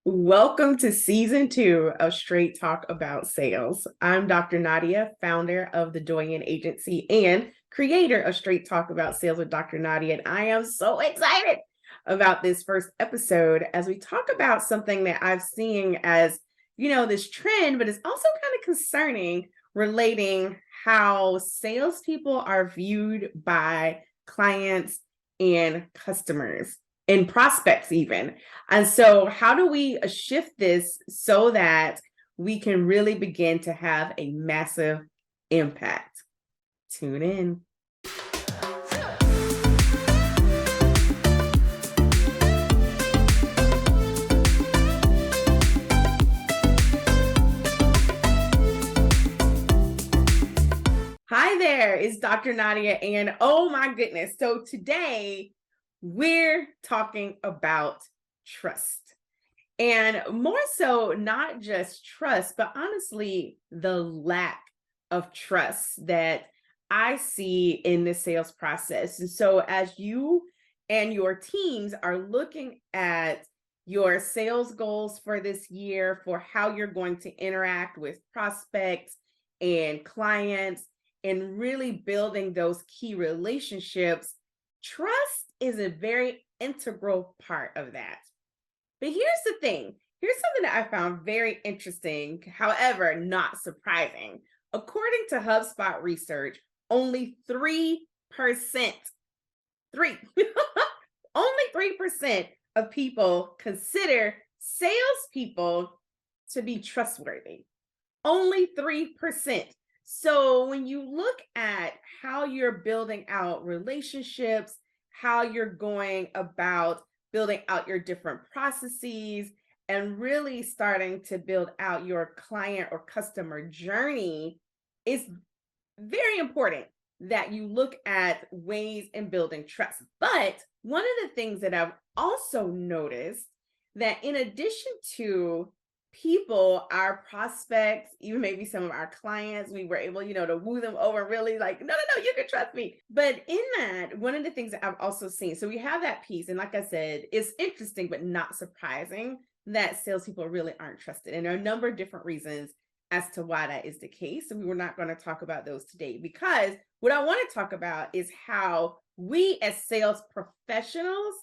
Welcome to season 2 of Straight Talk About Sales. I'm Dr. Nadia, founder of the Doyen Agency and creator of Straight Talk About Sales with Dr. Nadia. And I am so excited about this first episode as we talk about something that I've seen as, this trend, but it's also kind of concerning relating how salespeople are viewed by clients and customers and prospects even. And so, how do we shift this so that we can really begin to have a massive impact? Tune in. Hi there, it's Dr. Nadia, and oh my goodness. So, today we're talking about trust. And more so, not just trust, but honestly, the lack of trust that I see in the sales process. And so, as you and your teams are looking at your sales goals for this year, for how you're going to interact with prospects and clients, and really building those key relationships, trust is a very integral part of that. But here's the thing. Here's something that I found very interesting, however, not surprising. According to HubSpot research, only 3%, three, only 3% of people consider salespeople to be trustworthy. Only 3%. So when you look at how you're building out relationships, how you're going about building out your different processes, and really starting to build out your client or customer journey, it's very important that you look at ways in building trust. But one of the things that I've also noticed that in addition to people, our prospects, even maybe some of our clients, we were able, to woo them over really like, no, you can trust me. But in that, one of the things that I've also seen, so we have that piece. And like I said, it's interesting, but not surprising that salespeople really aren't trusted. And there are a number of different reasons as to why that is the case. And we were not going to talk about those today because what I want to talk about is how we as sales professionals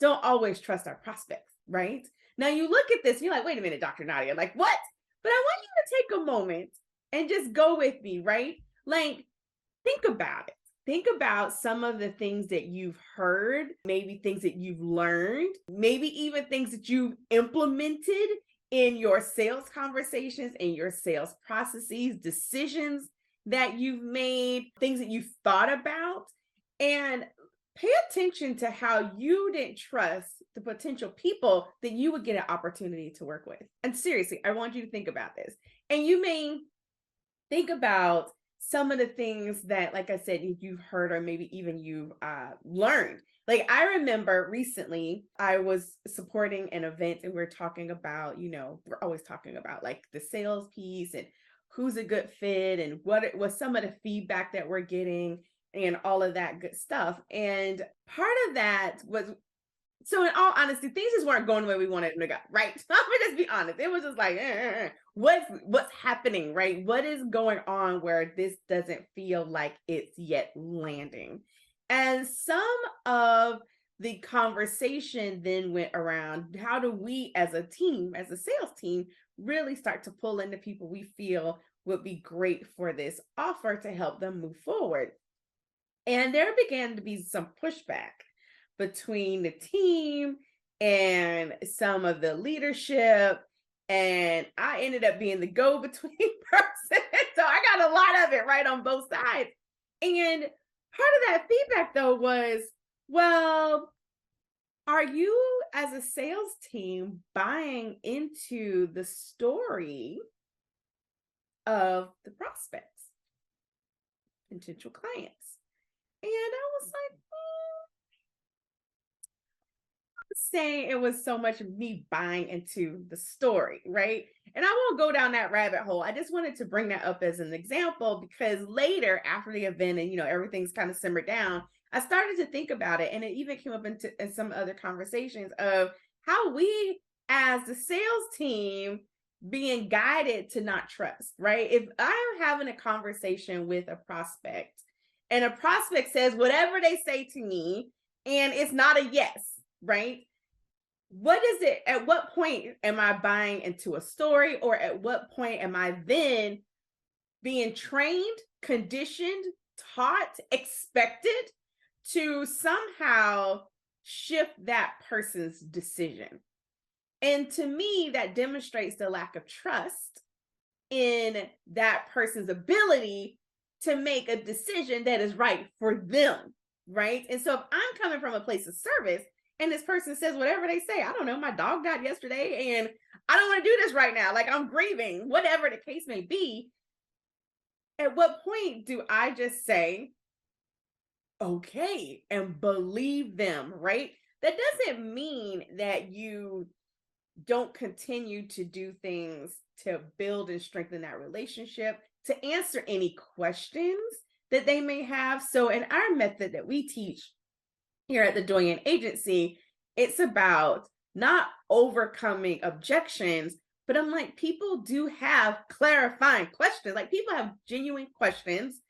don't always trust our prospects, right? Now you look at this, and you're like, wait a minute, Dr. Nadia, like what? But I want you to take a moment and just go with me, right? Like, think about it. Think about some of the things that you've heard, maybe things that you've learned, maybe even things that you've implemented in your sales conversations, in your sales processes, decisions that you've made, things that you've thought about, and pay attention to how you didn't trust the potential people that you would get an opportunity to work with. And seriously, I want you to think about this. And you may think about some of the things that, like I said, you've heard or maybe even you've learned. Like I remember recently, I was supporting an event and we're talking about, we're always talking about like the sales piece and who's a good fit and what was some of the feedback that we're getting and all of that good stuff. And part of that was, so in all honesty, things just weren't going the way we wanted them to go, right? So I'm gonna just be honest. It was just like, what's happening, right? What is going on where this doesn't feel like it's yet landing? And some of the conversation then went around how do we as a team, as a sales team, really start to pull in the people we feel would be great for this offer to help them move forward. And there began to be some pushback between the team and some of the leadership. And I ended up being the go-between person. So I got a lot of it right on both sides. And part of that feedback, though, was, well, are you as a sales team buying into the story of the prospects, potential clients? And I was like, saying it was so much of me buying into the story, right? And I won't go down that rabbit hole. I just wanted to bring that up as an example because later after the event and everything's kind of simmered down, I started to think about it and it even came up in some other conversations of how we as the sales team being guided to not trust, right? If I'm having a conversation with a prospect and a prospect says whatever they say to me and it's not a yes, right? What is it? At what point am I buying into a story, or at what point am I then being trained, conditioned, taught, expected to somehow shift that person's decision? And to me, that demonstrates the lack of trust in that person's ability to make a decision that is right for them, right? And so if I'm coming from a place of service and this person says whatever they say, I don't know, my dog died yesterday and I don't want to do this right now, like I'm grieving, whatever the case may be, at what point do I just say, okay, and believe them, right? That doesn't mean that you don't continue to do things to build and strengthen that relationship, to answer any questions that they may have. So, in our method that we teach here at the Doyen Agency, it's about not overcoming objections, but I'm like, people do have clarifying questions. Like, people have genuine questions.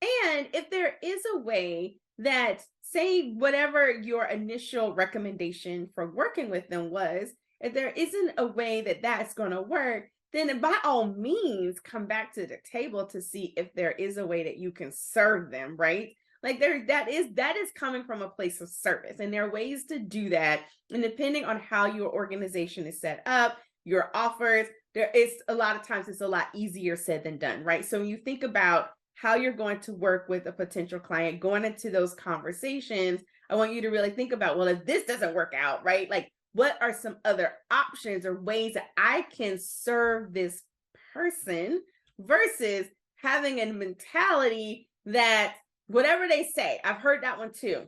And if there is a way that, say, whatever your initial recommendation for working with them was, if there isn't a way that that's going to work, then by all means come back to the table to see if there is a way that you can serve them, right? Like that is coming from a place of service, and there are ways to do that. And depending on how your organization is set up, your offers, there is a lot of times it's a lot easier said than done, right? So when you think about how you're going to work with a potential client, going into those conversations, I want you to really think about, well, if this doesn't work out, right? Like, what are some other options or ways that I can serve this person versus having a mentality that whatever they say, I've heard that one too.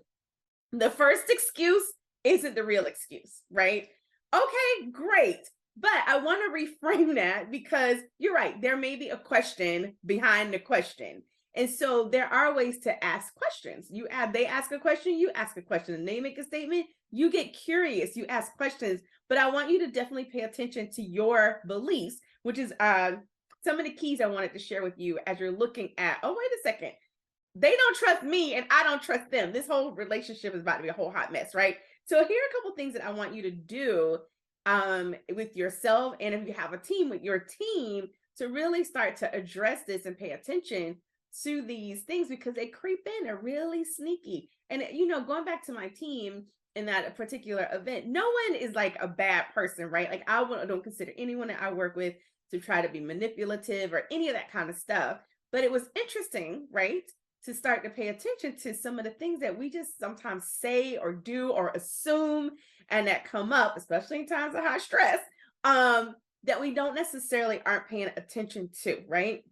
The first excuse isn't the real excuse, right? Okay, great. But I want to reframe that because you're right. There may be a question behind the question. And so there are ways to ask questions. They ask a question, you ask a question, and they make a statement, you get curious, you ask questions. But I want you to definitely pay attention to your beliefs, which is some of the keys I wanted to share with you as you're looking at, oh, wait a second. They don't trust me and I don't trust them. This whole relationship is about to be a whole hot mess, right? So here are a couple things that I want you to do with yourself, and if you have a team, with your team, to really start to address this and pay attention to these things, because they creep in, they're really sneaky. And going back to my team in that particular event, no one is like a bad person, right? Like I don't consider anyone that I work with to try to be manipulative or any of that kind of stuff. But it was interesting, right, to start to pay attention to some of the things that we just sometimes say or do or assume, and that come up, especially in times of high stress, that we don't necessarily aren't paying attention to, right?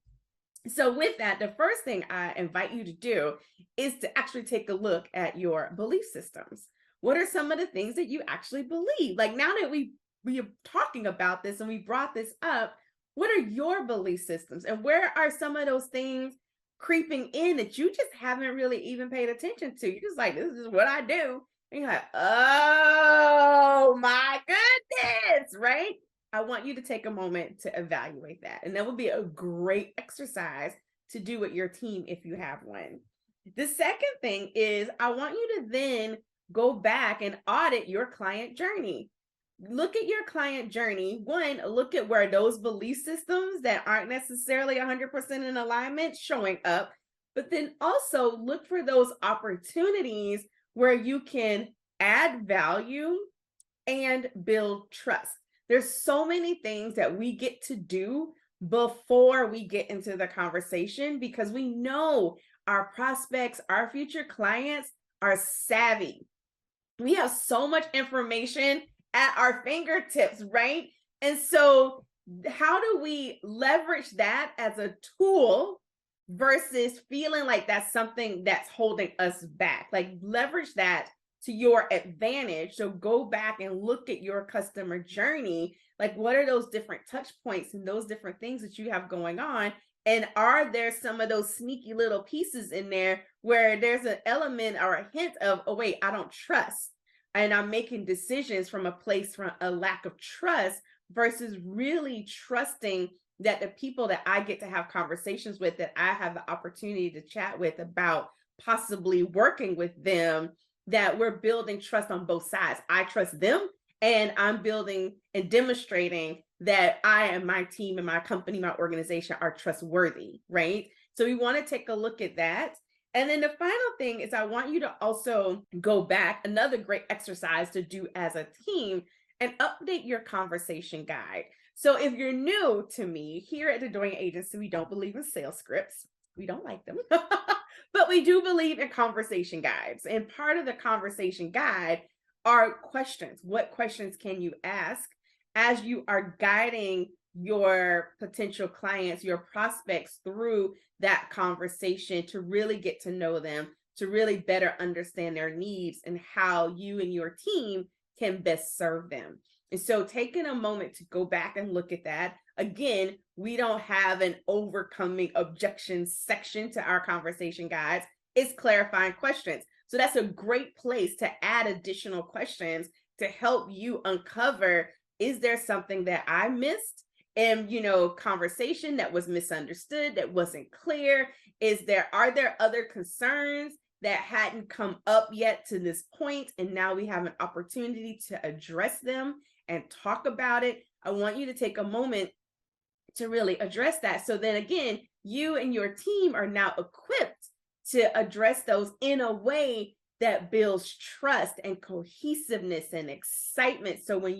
So with that, the first thing I invite you to do is to actually take a look at your belief systems. What are some of the things that you actually believe? Like, now that we are talking about this and we brought this up, what are your belief systems, and where are some of those things creeping in that you just haven't really even paid attention to? You're just like, this is what I do. And you're like, oh my goodness, right? I want you to take a moment to evaluate that. And that would be a great exercise to do with your team if you have one. The second thing is, I want you to then go back and audit your client journey. Look at your client journey. One, look at where those belief systems that aren't necessarily 100% in alignment showing up, but then also look for those opportunities where you can add value and build trust. There's so many things that we get to do before we get into the conversation, because we know our prospects, our future clients are savvy. We have so much information at our fingertips, right? And so how do we leverage that as a tool versus feeling like that's something that's holding us back? Like, leverage that to your advantage. So go back and look at your customer journey. Like, what are those different touch points and those different things that you have going on? And are there some of those sneaky little pieces in there where there's an element or a hint of, oh, wait, I don't trust, and I'm making decisions from a place from a lack of trust versus really trusting that the people that I get to have conversations with, that I have the opportunity to chat with about possibly working with them, that we're building trust on both sides. I trust them, and I'm building and demonstrating that I and my team and my company, my organization are trustworthy, right? So we want to take a look at that. And then the final thing is I want you to also go back, another great exercise to do as a team, and update your conversation guide. So if you're new to me, here at the Doing Agency, we don't believe in sales scripts. We don't like them. But we do believe in conversation guides. And part of the conversation guide are questions. What questions can you ask as you are guiding your potential clients, your prospects through that conversation to really get to know them, to really better understand their needs and how you and your team can best serve them. And so taking a moment to go back and look at that. Again, we don't have an overcoming objections section to our conversation guides. It's clarifying questions. So that's a great place to add additional questions to help you uncover, is there something that I missed? And conversation that was misunderstood, that wasn't clear? Are there other concerns that hadn't come up yet to this point, and now we have an opportunity to address them and talk about it? I want you to take a moment to really address that. So then again, you and your team are now equipped to address those in a way that builds trust and cohesiveness and excitement. So when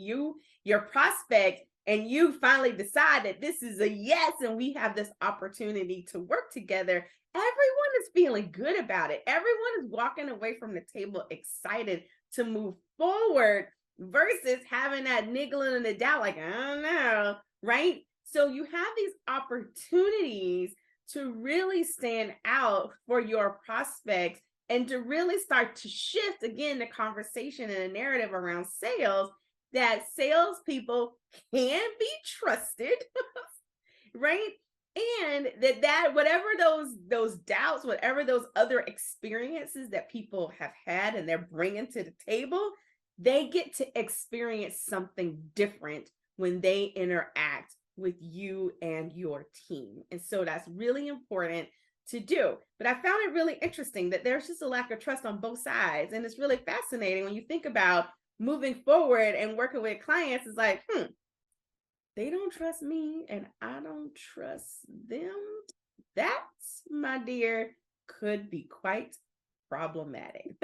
your prospect, and you finally decide that this is a yes, and we have this opportunity to work together, everyone is feeling good about it. Everyone is walking away from the table excited to move forward versus having that niggling in the doubt, like, I don't know, right? So you have these opportunities to really stand out for your prospects and to really start to shift, again, the conversation and the narrative around sales, that salespeople can be trusted, right? And that whatever those doubts, whatever those other experiences that people have had and they're bringing to the table, they get to experience something different when they interact with you and your team. And so that's really important to do. But I found it really interesting that there's just a lack of trust on both sides. And it's really fascinating when you think about moving forward and working with clients. Is like, they don't trust me and I don't trust them. That, my dear, could be quite problematic.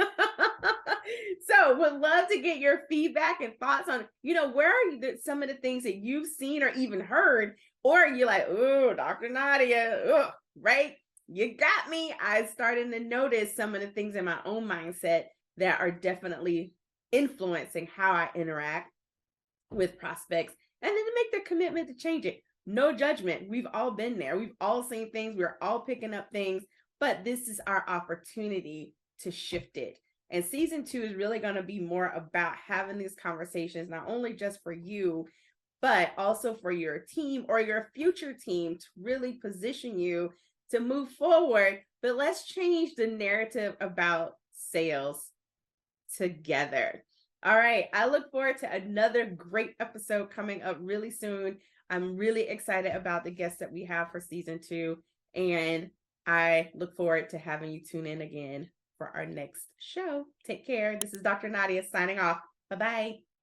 So would love to get your feedback and thoughts on, where are some of the things that you've seen or even heard, or you're like, oh, Dr. Nadia, right? You got me. I started to notice some of the things in my own mindset that are definitely influencing how I interact with prospects, and then to make the commitment to change it. No judgment. We've all been there. We've all seen things. We're all picking up things, but this is our opportunity to shift it. And season 2 is really going to be more about having these conversations, not only just for you, but also for your team or your future team, to really position you to move forward. But let's change the narrative about sales together. All right. I look forward to another great episode coming up really soon. I'm really excited about the guests that we have for season 2. And I look forward to having you tune in again for our next show. Take care. This is Dr. Nadia signing off. Bye-bye.